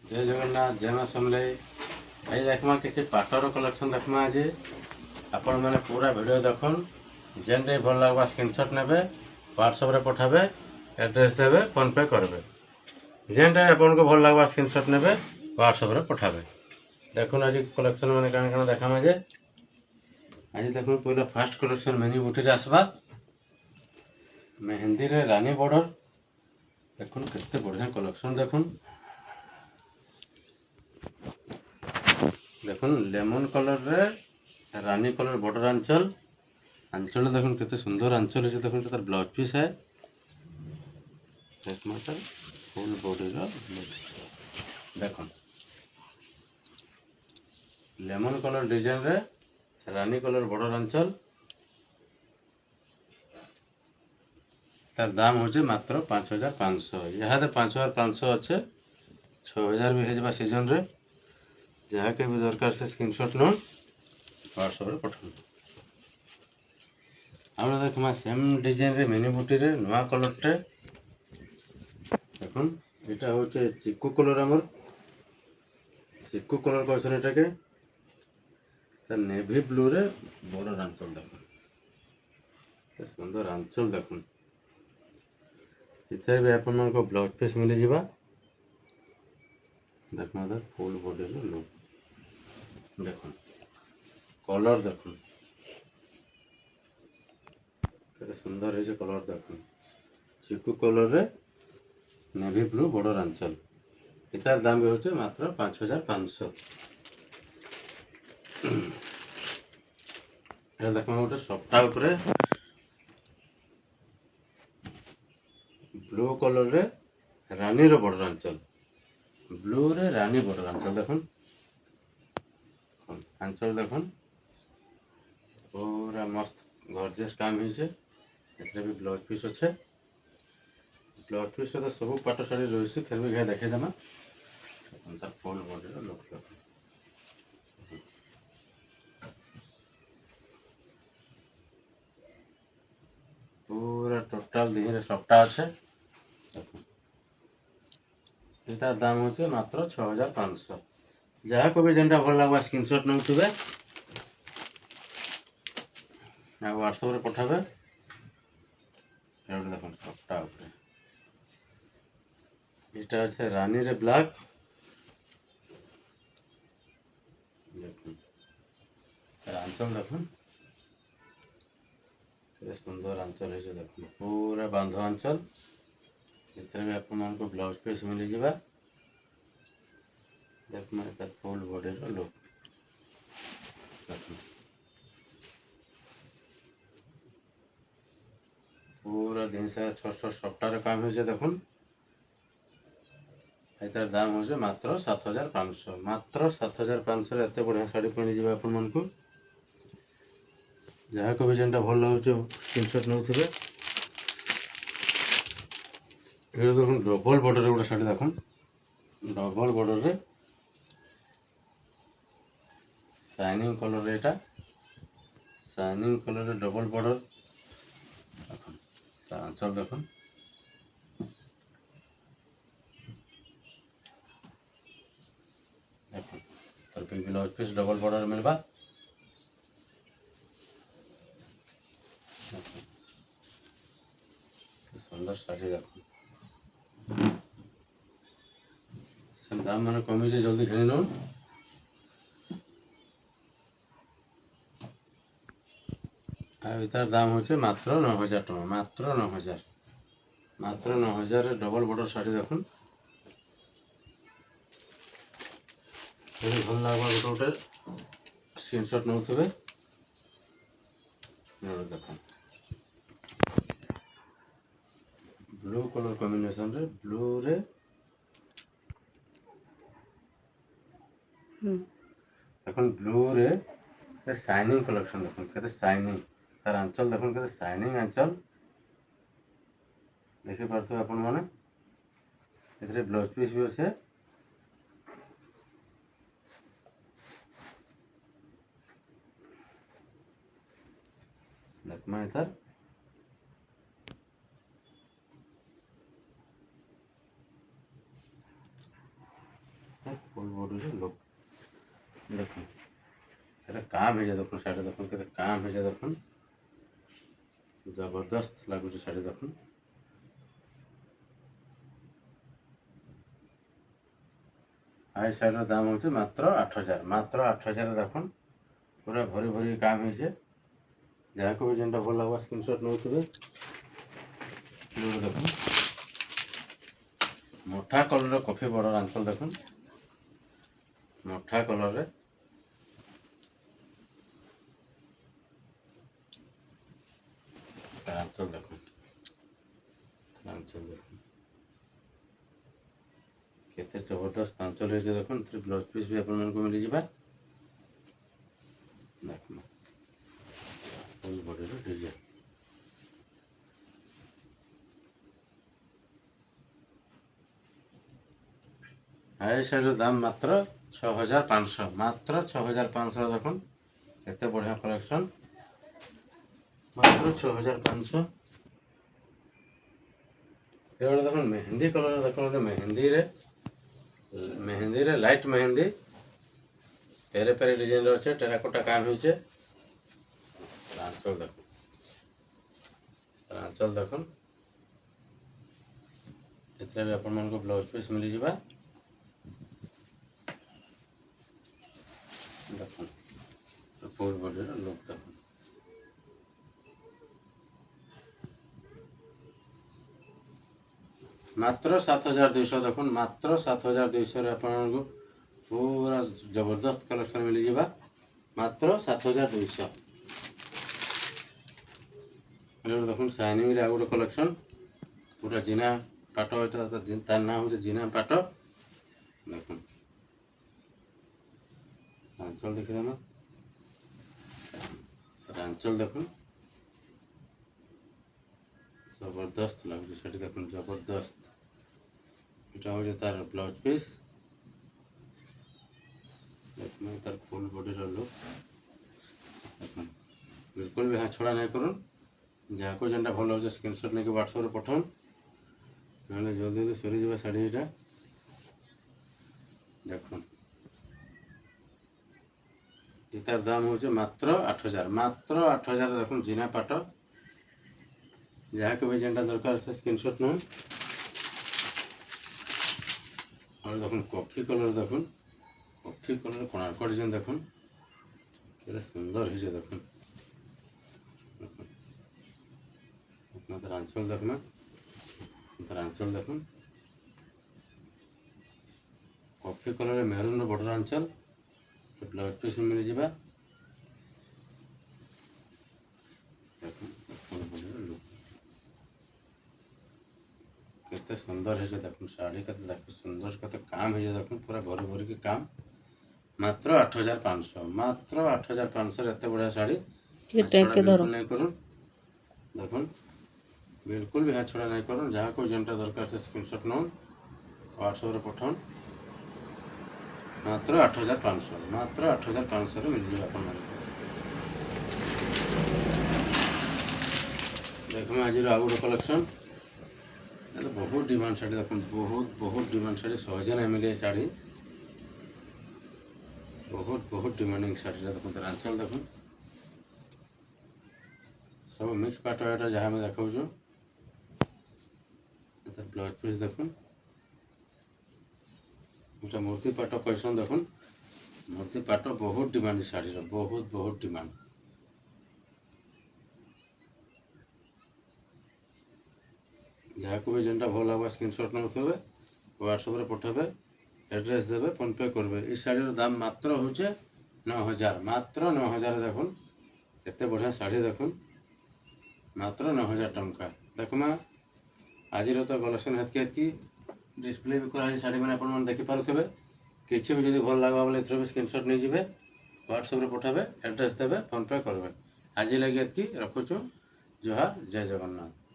जय जगन्नाथ जय मां समलेई आज देखमा किसी पाटर कलेक्शन देखमा आज आपण मैंने पूरा वीडियो देखन जेन भल लगवा स्क्रीनशॉट नेबे व्हाट्सएप रे पठाबे एड्रेस देबे फोन पे करबे जेन आपन को भल लगवा स्क्रीनशॉट नेबे व्हाट्सएप रे पठाबे। देखुन आज कलेक्शन मैंने काना काना देखामा जे आज देखुन पहले फास्ट कलेक्शन मेनी बुटी रे आसबा मेहंदी रे रानी बॉर्डर देखुन केते बढ़िया कलेक्शन देखुन लेमन कलर रे रानी कलर बॉर्डर आंचल आंचल देखुन केते सुंदर आंचल है देखुन तार ब्लाउज पीस है एक मात्र फुल बॉडी रो देखुन लेमन कलर डिजाइन रे रानी कलर बॉर्डर आंचल तार दाम होचे मात्र 5500 यहाँ 5500 अच्छे 6000 भी है सीजन रे जहाँ के भी दरकार से स्क्रीनशॉट नो व्हाट्सएप रे पठाओ। हम देखमा सेम डिजाइन रे मिनी बुटी रे नवा कलर टे देखुन एटा होचे चिक्कू कलर हमर चिक्कू कलर कहसन एटा के त नेवी ब्लू रे बॉर्डर आंचल देखुन से सुंदर आंचल देखुन इथे भी अपन मन को ब्लाउज पीस मिल जिबा देखमा द फुल बॉडी रे लुक देखुन कलर देखुन केते सुंदर है जे कलर देखुन चिक्कू कलर रे नेवी ब्लू बॉर्डर आंचल इतार दाम भी होचे मात्र 5500 ये देखमा गोटे सप्ताह ऊपर ब्लू कलर रे रानी रो बॉर्डर आंचल ब्लू रे रानी बॉर्डर आंचल देखुन आंचल देखुन पूरा मस्त गॉर्जियस काम ही छे एतरे भी ब्लाउज पीस अच्छे ब्लाउज पीस तो सब पाट साड़ी रही फिर भी देखे देमा तार फुल बॉडी रो लुक देखुन पूरा टोटल देह रे सबटा अच्छे तार दाम होचे मात्र 6500 जहाँ को भी जेनटा भल लगवा स्क्रीनशॉट नौथिबे ना व्हाट्सएप रे पठाबे एटा देखुन सबटा ऊपर एटा আছে रानी रे ब्लैक देखुन आंचल देखुन केते सुंदर आंचल है देखुन पूरा बांधो आंचल इथरे भी अपन मन को ब्लाउज पीस मिल जिबा देख मैं तार फुल बॉडी रो लुक देखुन पूरा दिन से छोट सप्ताह रे काम होছে देखुन एतार दाम होছে मात्र 7500 एते बढ़िया साड़ी पहनी जिबा अपन मन को जहाँ को भी जेनटा भल लगुचे स्क्रीनशॉट नौथिबे ये देखुन डबल बॉर्डर रे गोटे साड़ी देखुन डबल बॉर्डर रे शाइनिंग कलर रे एटा शाइनिंग कलर रे डबल बॉर्डर देखुन आंचल देखुन देखुन तार पे ब्लाउज पीस डबल बॉर्डर मिलबा सुंदर साड़ी देखुन से दाम माने कमी जे जल्दी घिनी नो तार दाम होचे मात्र 9000 टका मात्र 9000 रे डबल बॉर्डर साड़ी देखुन भल लगवा गोटे स्क्रीनशॉट नौथिबे देखुन ब्लू कलर कॉम्बिनेशन रे ब्लू रे देखुन ब्लू रे शाइनिंग कलेक्शन देखुन केते शाइनिंग तार आंचल देखुन केते शाइनिंग आंचल देखि पारथो अपन माने एथरे ब्लाउज पीस भी अच्छे देखमा तार ফুল বডিରେ ଲୁକ୍ ଦେଖୁନ୍ କେତେ କାମ୍ ହେଇଯାଏ ଦେଖୁନ୍ ଶାଢ଼ୀ ଦେଖୁନ୍ କେତେ କାମ୍ ହେଇଯାଏ ଦେଖୁନ୍ ଜବରଦସ୍ତ ଲାଗୁଛି ଶାଢ଼ୀ ଦେଖୁନ୍ ଆଇ ଶାଢ଼ୀର ଦାମ ହେଉଛି ମାତ୍ର 8,000 ମାତ୍ର 8,000 ଦେଖୁନ୍ ପୁରା ଭରି ଭରି କାମ୍ ହେଇଛେ ଯାହାକୁ ବି ଯେନ୍ଟା ଭଲ ଲାଗବା ସ୍କ୍ରିନଶଟ୍ ନେଉଥିବେ ଦେଖୁନ୍ ମୋଟା କଲର୍ର କଫି ବର୍ଡର ଆଞ୍ଚଲ ଦେଖୁନ୍ ମୋଟା କଲର୍ରେ ଆଞ୍ଚଲ ଦେଖୁନ୍ କେତେ ଜବରଦସ୍ତ ଆଞ୍ଚଲ ହେଇଛି ଦେଖୁନ୍ ଏଥିରେ ବ୍ଲାଉଜ ପିସ୍ ବି ଆପଣମାନଙ୍କୁ ମିଳିଯିବା ଦେଖୁନ୍ ଫୁଲ୍ ବଡ଼ିର ଡିଜାଇନ୍ এই শাড়ির দাম মাত্র 6,500 মাত্র 6,500 দেখুন এত বড়িয়া কালেকশন মাত্র 6,500 এবারে দেখুন মেহেন্দি কলর দেখুন মেহেন্দি রে লাইট মেহেন্দি পেরে পেরে ডিজাইন আছে টেরাকোটা কাম হয়েছে আঁচল দেখুন এতে भी अपन को ब्लाउज पीस मिली जावा देखुन फुल बॉडी लुक देखुन मात्र 7,200 देखुन मात्र 7,200 रे अपन को पूरा जबरदस्त कलेक्शन मिली जावा मात्र 7,200 देखुन शाइनिंग रे आगो कलेक्शन पूरा जिना पाट एटा तार ना हो जिना पाट देखुन आंचल देखिए ना आंचल देखुन जबरदस्त लगे सेठी देखुन जबरदस्त এটা हो तार ब्लाउज पीस देखुन तार फुल बॉडी रो लुक देखुन बिल्कुल भी हाथ छोड़ा नहीं करूँ जहाँ को जेनटा भल लगे स्क्रीनशॉट लेके व्हाट्सएप रे पठाऊन ना जल्दी जल्दी सरी जावा शाढ़ी एटा देखुन इतार दाम हो मात्र 8,000 मात्र 8,000 देखुन जिना पाट जहाँ के भी जेनटा दरकार से स्क्रीनशॉट नौ और देखुन कॉफी कलर देखुन कॉफी कलर कोणार्क डिजाइन देखुन केते सुंदर है देखुन तार आंचल देखना तार आंचल देखुन कॉफी कलर मेहरून बॉर्डर आंचल ब्लाउज पीस मिल जावा केते सुंदर है देखुन शाढ़ी केते सुंदर केते काम है देखुन पूरा भरी भरी के काम मात्र 8,500 मात्र 8,500 एत बढ़िया शाढ़ी नहीं करूँ देखुन बिल्कुल भी हाथ छोड़ा नहीं करूँ जहाँ को जेनटा दरकार से स्क्रीनशॉट नौ व्हाट्सएप रे पठाऊन मात्र 8,500 मिल जाए अपन देखो आज आगो कलेक्शन तो बहुत डिमांड शाढ़ी देखुन बहुत डिमांड शाढ़ी सहजे नहीं मिले शाढ़ी बहुत डिमांडिंग शाढ़ी देखुन तार आंचल देखुन सब मिक्स पाट एटा जहाँ मैं देखा ब्लाउज पीस देखुन এটা मूर्ति पाट कैसन देखुन मूर्ति पाट बहुत डिमांड शाढ़ी बहुत डिमांड जहाँ को भी जेनटा भल लगा स्क्रीनशॉट नौ व्हाट्सएप रे पठेबे एड्रेस देवे फोन पे करबे इस शाढ़ीर दाम मात्र हो 9,000 मात्र 9,000 देखुन एत बढ़िया शाढ़ी देखुन मात्र 9,000 टंका देखमा आज तो कलेक्शन हेतकी डिस्प्ले भी कराई शाढ़ी मैंने अपन देखिपे किसी भी जब भल लगा बोले भी स्क्रीनशॉट नहीं जाए व्हाट्सएप रे पठाबे एड्रेस देवे फोन पे करबे आज लगे एतकी रखुछु जोहार जय जगन्नाथ।